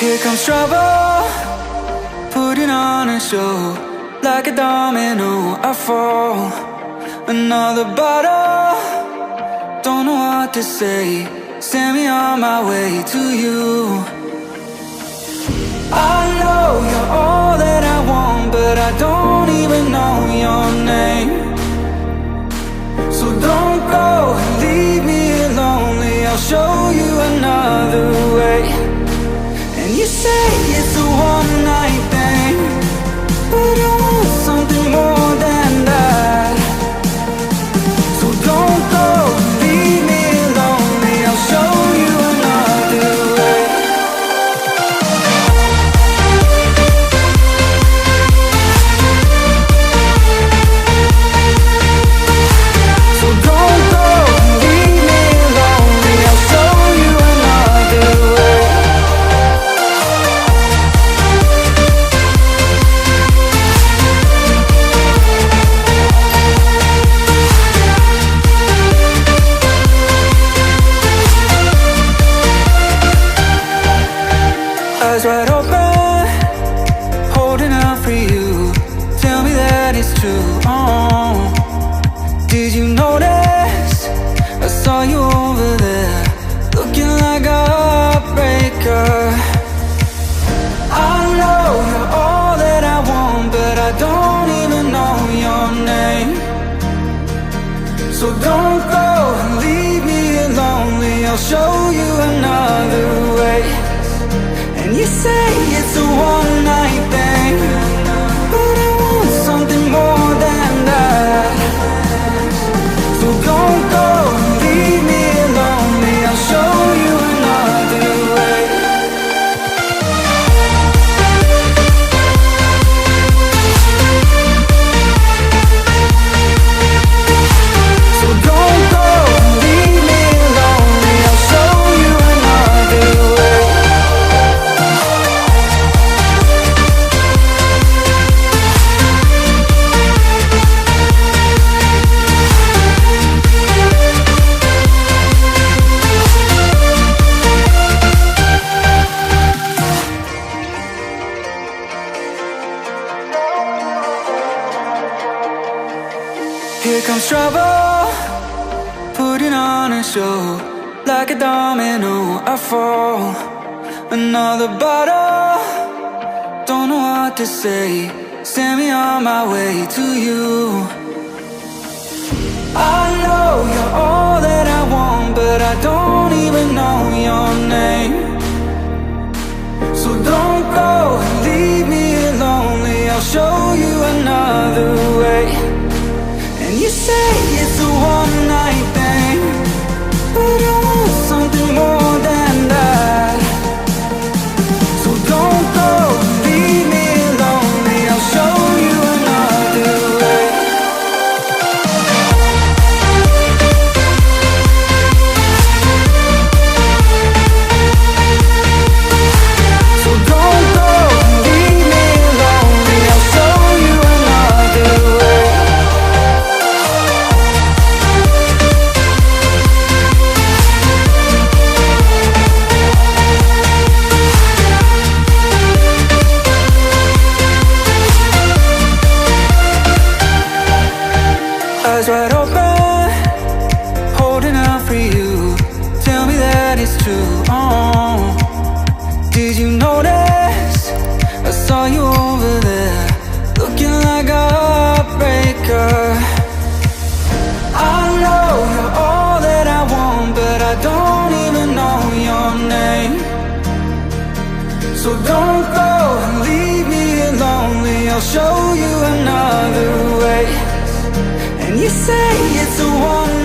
Here comes trouble, putting on a show. Like a domino, I fall. Another bottle, don't know what to say. Send me on my way to you. I know you're all that I want, but I don't even know your name. So don't go and leave me lonely, I'll show you another way. And you say it's a one-night thing, but I want something more than that. So don't go and leave me lonely, I'll show you another way. So don't go and leave me lonely, I'll show you another way. Eyes wide open, holding out for you. Tell me that it's true. Oh, did you notice? I saw you over there, looking like a heartbreaker. I know you're all that I want, but I don't even know your name. So don't go and leave me lonely, I'll show you another way. And you say it's a one-night thing, but I want something more than that. So don't go and leave me lonely, I'll show you another way. So don't go and leave me lonely, I'll show you another way. Here comes trouble, putting on a show. Like a domino, I fall. Another bottle, don't know what to say. Send me on my way to you. I know you're all that I want, but I don't even know your name. So don't go and leave me lonely, I'll show you another way. And you say it's a one-night thing, but I want something more than that. So don't go and leave me lonely, I'll show you another way. So don't go and leave me lonely, I'll show you another way. Eyes wide open, holding out for you. Tell me that it's true. Oh, did you notice? I saw you over there, looking like a heartbreaker. I know you're all that I want, but I don't even know your name. So don't go and leave me lonely, I'll show you another way. And you say it's a one